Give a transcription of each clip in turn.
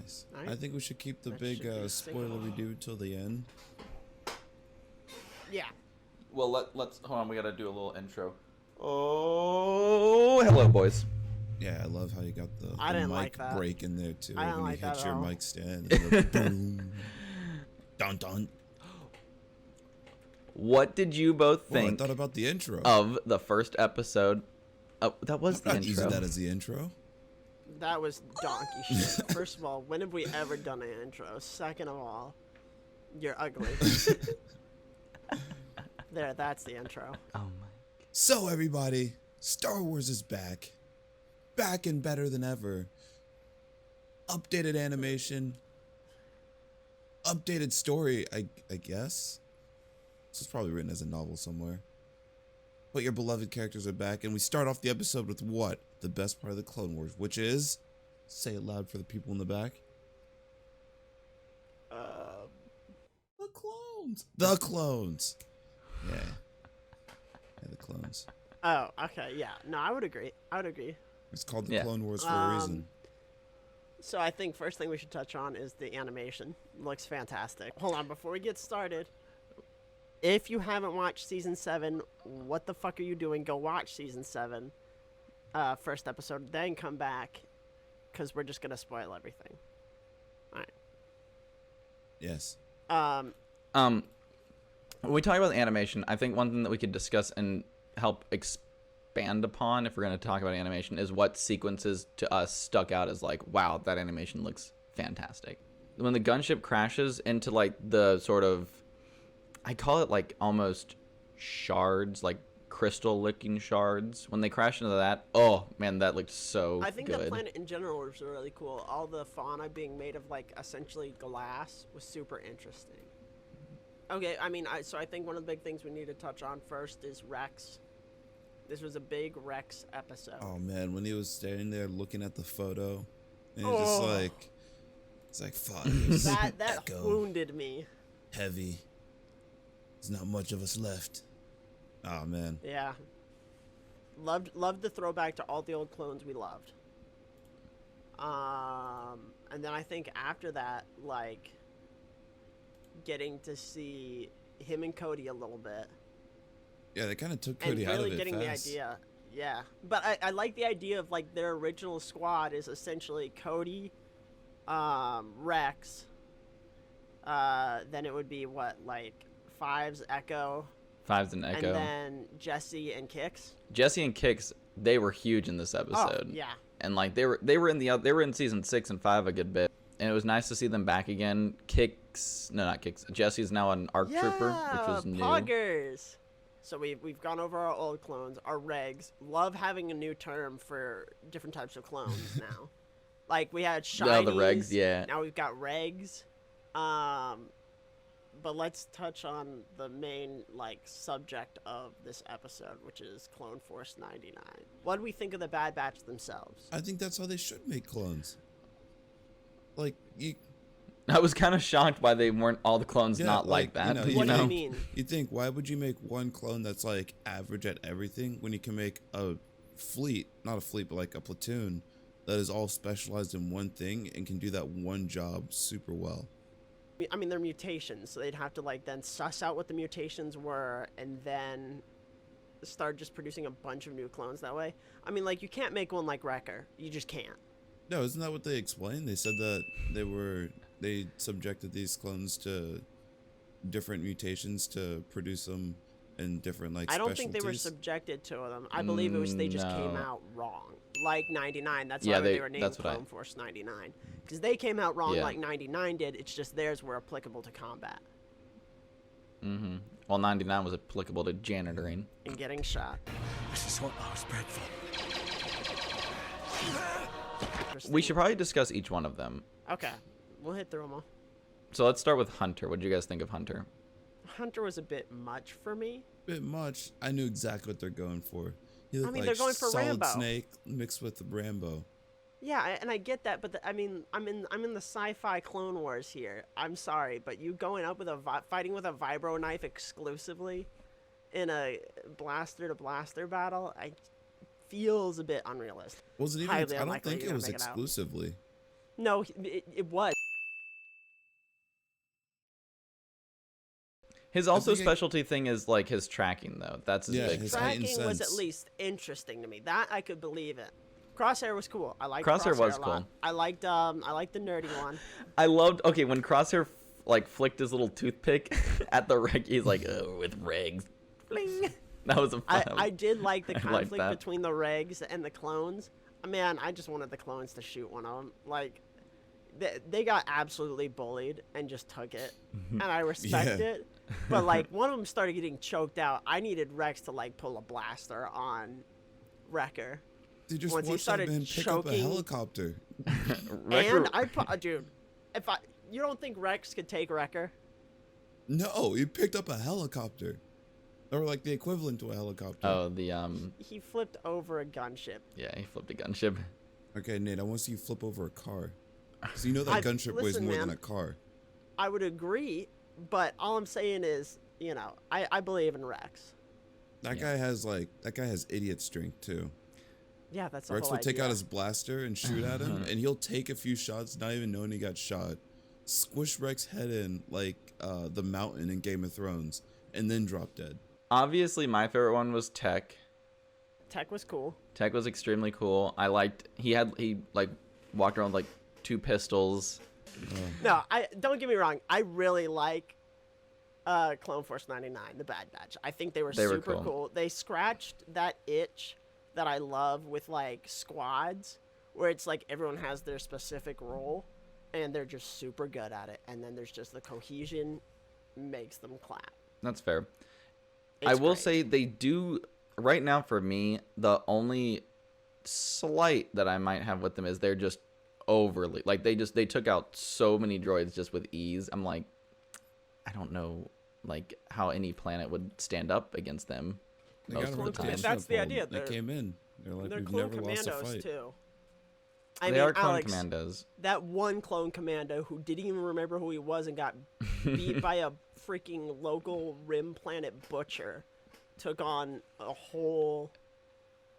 Nice. Alright. I think we should keep the That big should be a spoiler signal. we do till the end. Yeah. Well, let's hold on. We gotta do a little intro. Oh, hello, boys. Yeah, I love how you got the I didn't mic like that. break in there too I didn't when like you hit that at your all. mic stand. And the boom. Dun dun. What did you both Well, I think thought about the intro. of the first episode? Oh, that was the Not intro. using that as the intro. That was donkey shit. First of all, when have we ever done an intro? Second of all, you're ugly. There, that's the intro. Oh my. So everybody, Star Wars is back. Back and better than ever. Updated animation. Updated story, I guess. This is probably written as a novel somewhere. But your beloved characters are back, and we start off the episode with what? The best part of the Clone Wars, which is... Say it loud for the people in the back. The clones. The clones. Yeah. Yeah, the clones. Oh, okay, yeah. No, I would agree. I would agree. It's called the Yeah. Clone Wars for a reason. So I think first thing we should touch on is the animation. Looks fantastic. Hold on, before we get started. If you haven't watched season 7, what the fuck are you doing? Go watch season 7, first episode, then come back, because we're just gonna spoil everything. All right. Yes. When we talk about the animation, I think one thing that we could discuss and help expand upon if we're going to talk about animation is what sequences to us stuck out as like, wow, that animation looks fantastic. When the gunship crashes into like the sort of, I call it like almost shards, like crystal looking shards. When they crash into that, oh man, that looked so I think good. the planet in general was really cool. All the fauna being made of like essentially glass was super interesting. Okay, I mean, so I think one of the big things we need to touch on first is Rex. This was a big Rex episode. Oh man, when he was standing there looking at the photo, and he's just like, it's like, fuck. There's that echo, wounded me. heavy. There's not much of us left. Oh man. Yeah. Loved the throwback to all the old clones we loved. And then I think after that, like, getting to see him and Cody a little bit. Yeah, they kind of took And Cody out of really it getting fast. the idea. Yeah. But I like the idea of, like, their original squad is essentially Cody, Rex, then it would be, what, like, Fives, Echo, Fives and Echo. and then Jesse and Kix. Jesse and Kix, they were huge in this episode. Oh, yeah. And like they were in season 6 and 5 a good bit, and it was nice to see them back again. Not Kix. Jesse's now an ARC trooper, which was new. Poggers. So we've gone over our old clones, our regs. Love having a new term for different types of clones now. Like we had shinies. Yeah, the regs, yeah. Now we've got regs. But let's touch on the main like subject of this episode, which is Clone Force 99. What do we think of the Bad Batch themselves? I think that's how they should make clones. Like you. I was kind of shocked why they weren't all the clones Yeah, not like like, that. you know, What do you know. mean? You think, why would you make one clone that's like average at everything when you can make a fleet, not a fleet, but like a platoon that is all specialized in one thing and can do that one job super well? I mean, they're mutations, so they'd have to like then suss out what the mutations were and then start just producing a bunch of new clones that way. I mean, like you can't make one like Wrecker. You just can't. No, isn't that what they explained? They said that they subjected these clones to different mutations to produce them in different like I don't think they were specialties. subjected to them. I believe it was they just came No. out wrong. Like 99. That's Yeah, why they were named that's what Clone Force 99. Because they came out wrong Yeah. like 99 did. It's just theirs were applicable to combat Mm-hmm. Well, 99 was applicable to janitoring. and getting shot. This is what I was bred for. We should probably discuss each one of them. Okay, we'll hit through them all. So let's start with Hunter. What did you guys think of Hunter? Hunter was a bit much for me. Bit much. I knew exactly what they're going for. He looked mean, like they're going for Solid Rambo. Snake mixed with Rambo. Yeah, and I get that, but I mean, I'm in the sci-fi Clone Wars here. I'm sorry, but you going up with fighting with a vibro knife exclusively in a blaster to blaster battle, feels a bit unrealistic. Was it even? Highly I don't unlikely think you're it gonna was make it out. exclusively. No, it was. His also think specialty thing is like his tracking though. That's his Yeah, big his thing. heightened Tracking was at sense. least interesting to me. That I could believe it. Crosshair was cool. I liked Crosshair was a lot. cool. I liked the nerdy one. I loved when Crosshair like flicked his little toothpick at the reg. He's like, oh, with regs, bling. That was a fun. I did like the I liked conflict that. between the regs and the clones. Man, I just wanted the clones to shoot one of them. Like, they got absolutely bullied and just took it, and I respect Yeah. it. But like, one of them started getting choked out. I needed Rex to like pull a blaster on Wrecker. Dude, just Once he watch that started man pick up a choking- helicopter. Wrecker- And dude, you don't think Rex could take Wrecker? No, he picked up a helicopter. Or like the equivalent to a helicopter. Oh, the He flipped over a gunship. yeah, he flipped a gunship. Okay, Nate, I want to see you flip over a car. So you know that I- gunship weighs listen, more than man. a car. I would agree, but all I'm saying is, I believe in Rex. That guy has idiot strength too. Yeah, that's the Rex whole will take idea. out his blaster and shoot at him, and he'll take a few shots, not even knowing he got shot. Squish Rex's head in like the mountain in Game of Thrones, and then drop dead. Obviously, my favorite one was Tech. Tech was cool. Tech was extremely cool. I liked he like walked around with like 2 pistols. No, I don't get me wrong. I really like Clone Force 99, the Bad Batch. I think they were They were super cool. cool. They scratched that itch that I love with like squads, where it's like everyone has their specific role, and they're just super good at it. And then there's just the cohesion makes them clap. That's fair. It's I will great. say they do right now for me. The only slight that I might have with them is they're just overly like they took out so many droids just with ease. I'm like, I don't know like how any planet would stand up against them. They most got a of the time. rotation That's of the them. idea. They They're- came in. They're like, They're we've clone never lost a commandos fight. too. They are clone Alex, commandos. that one clone commando who didn't even remember who he was and got beat by a freaking local rim planet butcher took on a whole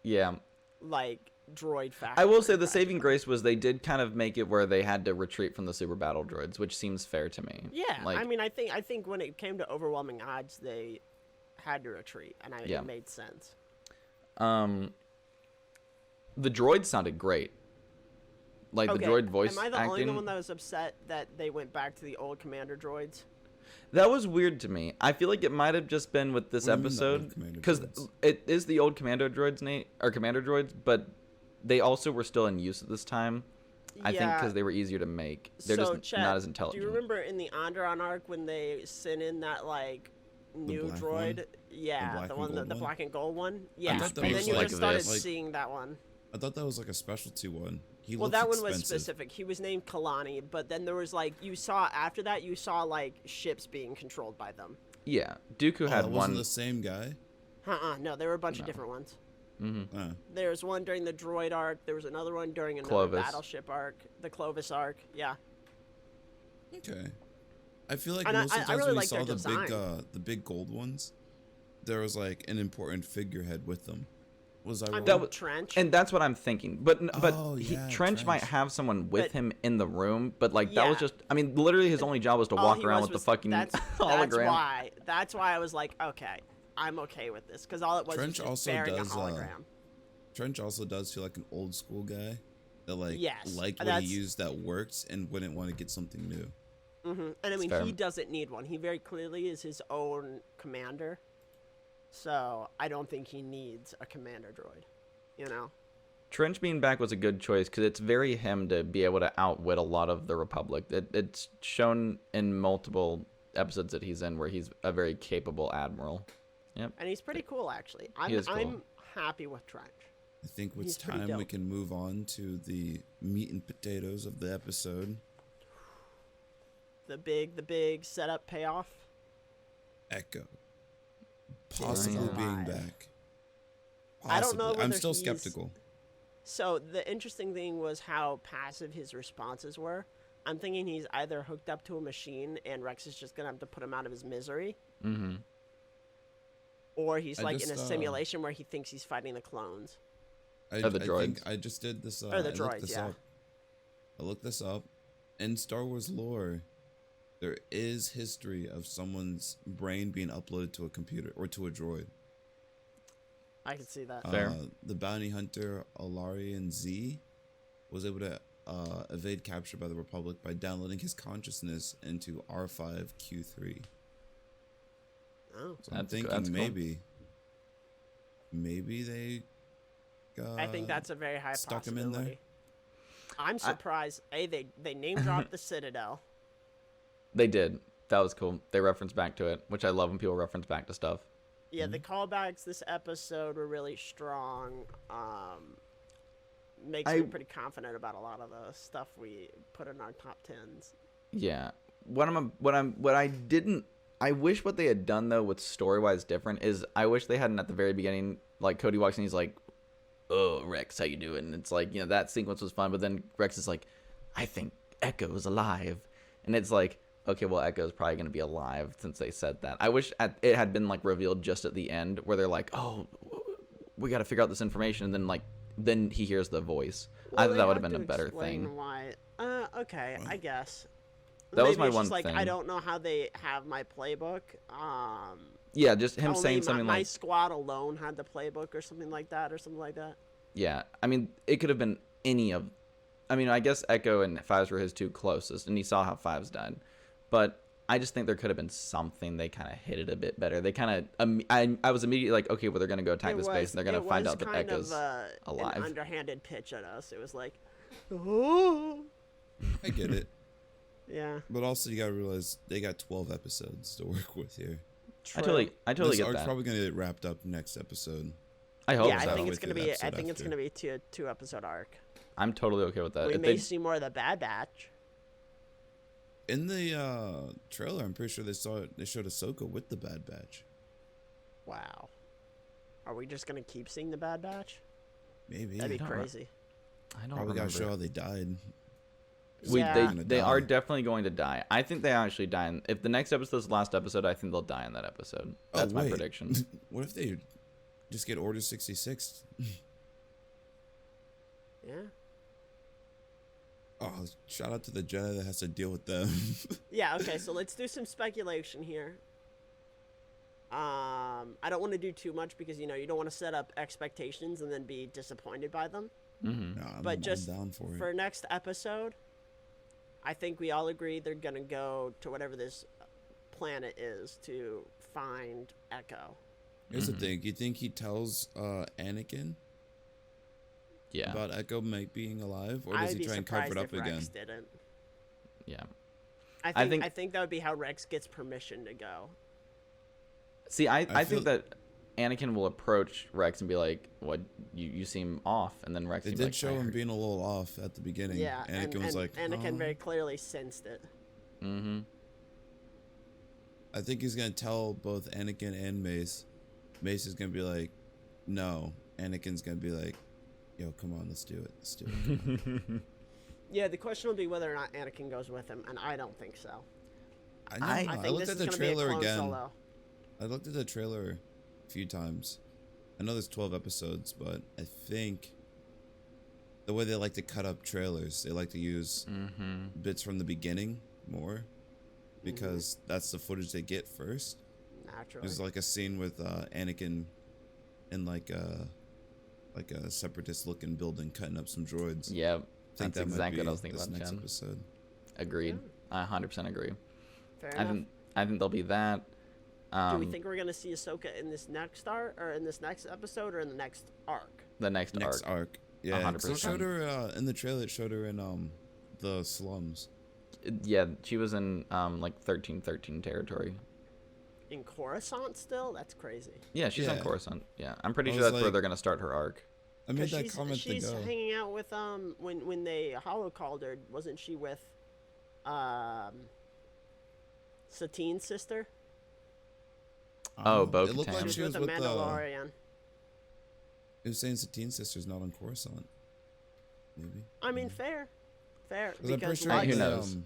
Yeah. like droid factory. I will say the saving grace was they did kind of make it where they had to retreat from the super battle droids, which seems fair to me. Yeah, Like, I mean, I think when it came to overwhelming odds, they had to retreat, and Yeah. it made sense. the droids sounded great. Like the droid voice Am I the acting. only one that was upset that they went back to the old commander droids? That was weird to me. I feel like it might have just been with this What do you mean the old episode commander because droids? it is the old commando droids, Nate, or commander droids, but they also were still in use at this time. I think Yeah. because they were easier to make. They're So, just Chet, not as intelligent. Do you remember in the Onderon arc when they sent in that like new black droid? one? Yeah, black the and one, gold the one? black and gold one. Yeah, thought that and was then you like just started this. seeing that one. I thought that was like a specialty one. He Well, looked that one was expensive. specific. He was named Kalani, but then there was like you saw after that you saw like ships being controlled by them. Yeah, Dooku Oh, had that wasn't one. the same guy. No, there were a bunch of different ones. Uh, There was one during the droid arc. There was another one during another Clovis. battleship arc, the Clovis arc. Yeah. okay. I feel like And I- most of the I times really when we like saw their the big gold ones, there was like an important figurehead with them. Was I I wrong? mean, That was- Trench. And that's what I'm thinking. But Oh, yeah, Trench might Trench. have someone with But- him in the room, but like that was Yeah. just. I mean, literally his only job was to All walk he around was with was- the fucking that's hologram. That's why I was like, okay, I'm okay with this because all it was Trench was just also bearing does, a hologram. Trench also does feel like an old school guy that like Yes, liked what that's- he used that worked and wouldn't want to get something new. And I mean, fair. he doesn't need one. He very clearly is his own commander. So I don't think he needs a commander droid. You know? Trench being back was a good choice because it's very him to be able to outwit a lot of the Republic. It's shown in multiple episodes that he's in where he's a very capable admiral. Yep. And he's pretty cool, actually. is cool. I'm happy with Trench. I think it's He's pretty time we dope. can move on to the meat and potatoes of the episode. The big setup payoff. Echo possibly Yeah. being Alive. back. I don't know Possibly. I'm whether still he's- skeptical. So the interesting thing was how passive his responses were. I'm thinking he's either hooked up to a machine and Rex is just gonna have to put him out of his misery, Mm-hmm. or he's I like in a just, simulation where he thinks he's fighting the clones. I, Or the I droids. think I just did this. Or the I looked droids, this yeah. up. I looked this up. In Star Wars lore, there is history of someone's brain being uploaded to a computer or to a droid. I can see that. Fair. The bounty hunter Alarian Z was able to evade capture by the Republic by downloading his consciousness into R5Q3. Oh. So I'm That's thinking cool. maybe they I think that's a very high stuck him possibility. in there. I'm surprised. They name dropped the Citadel. They did. That was cool. They referenced back to it, which I love when people reference back to stuff. Yeah, the callbacks this episode were really strong. Makes me pretty confident about a lot of the stuff we put in our top tens. Yeah. I wish what they had done though with story-wise different is I wish they hadn't at the very beginning, like Cody walks in, he's like, "Oh, Rex, how you doing?" And it's like, that sequence was fun, but then Rex is like, "I think Echo's alive." And it's like, okay, well, Echo's probably going to be alive since they said that. I wish it had been like revealed just at the end where they're like, "Oh, we got to figure out this information." And then then he hears the voice. I thought that would have been a better thing. Why? Okay, I guess. That was Maybe my it's one just like, thing. I don't know how they have my playbook. Yeah, just him Only saying something my like, squad alone had the playbook or something like that. yeah. I mean, it could have been any of. I mean, I guess Echo and Fives were his two closest, and he saw how Fives died. But I just think there could have been something. They kind of hit it a bit better. They kind of. I was immediately like, okay, well, they're going to go attack this base, and they're going to find out that Echo's alive. An underhanded pitch at us. It was like, oh. I get it. Yeah. But also, you gotta realize they got 12 episodes to work with here. I totally This get arc's that. probably gonna get wrapped up next episode. I hope Yeah, so. I think Halfway it's gonna through be. the I episode think it's after. gonna be a 2-episode arc. I'm totally okay with that. We If may they- see more of the Bad Batch. In the trailer, I'm pretty sure they showed Ahsoka with the Bad Batch. Wow. Are we just gonna keep seeing the Bad Batch? Maybe. That'd be don't know. crazy. I don't Probably gotta remember. show how they died. Yeah. They are definitely going to die. I think they actually die. If the next episode's the last episode, I think they'll die in that episode. That's my wait. prediction. What if they just get Order 66? Yeah. Oh, shout out to the Jedi that has to deal with them. Yeah. Okay. So let's do some speculation here. I don't want to do too much because you don't want to set up expectations and then be disappointed by them. Mm-hmm. Nah, But I'm just down for it. for next episode, I think we all agree they're gonna go to whatever this planet is to find Echo. Here's the thing: you think he tells Anakin Yeah. about Echo being alive, or does I'd he be try and cover surprised it up if again? Rex didn't. Yeah. I think- think that would be how Rex gets permission to go. See, I feel- think that Anakin will approach Rex and be like, "What? You seem off," and then Rex. They will be did like, show "I him heard-" being a little off at the beginning. Yeah, Anakin was like, Anakin "Oh." very clearly sensed it. Mm-hmm. I think he's gonna tell both Anakin and Mace. Mace is gonna be like, "No." Anakin's gonna be like, "Yo, come on, let's do it. Let's do it." Yeah, the question will be whether or not Anakin goes with him, and I don't think so. I know. I I I think looked this at is the gonna be a trailer clone again. solo. I looked at the trailer a few times. I know there's 12 episodes, but I think the way they like to cut up trailers, they like to use Mm-hmm. bits from the beginning more because that's the footage they get first. Naturally. There's like a scene with Anakin in like a separatist looking building cutting up some droids. Yeah. I think That's that exactly might be what I was thinking this about, next Jen. episode. Agreed. I 100% agree. Fair I enough. think there'll be that. Do we think we're gonna see Ahsoka in this next arc, or in this next episode, or in the next arc? the next Next arc? arc. Yeah, 'cause it 100%. showed her in the trailer. It showed her in the slums. Yeah, she was in like 1313 territory. In Coruscant still? That's crazy. Yeah, she's on Yeah. Coruscant. Yeah, I'm pretty I sure was that's where like- they're gonna start her arc. I made 'Cause that comment to she's go. hanging out with when they holo called her, wasn't she with Satine's sister? Oh, Bo-Katan. It looked like She she was was with a with Mandalorian. It was saying Satine's sister's not on Coruscant. Maybe. I mean, fair. Because I'm pretty Because sure Who the, knows?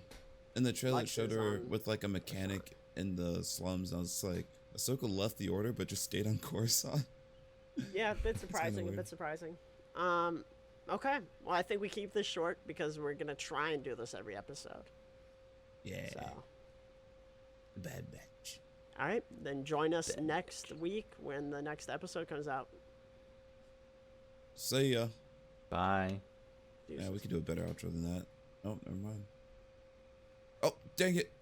In the trailer, it Lex showed is her on with like a mechanic in the slums. And I was like, Ahsoka left the Order but just stayed on Coruscant. Yeah, a bit surprising. A weird. bit surprising. Okay. Well, I think we keep this short because we're gonna try and do this every episode. Yeah. So, The Bad Batch. all right, then join us next week when the next episode comes out. See ya. Bye. Yeah, we could do a better outro than that. Oh, never mind. Oh, dang it.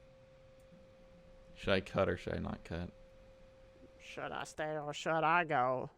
Should I cut or should I not cut? Should I stay or should I go?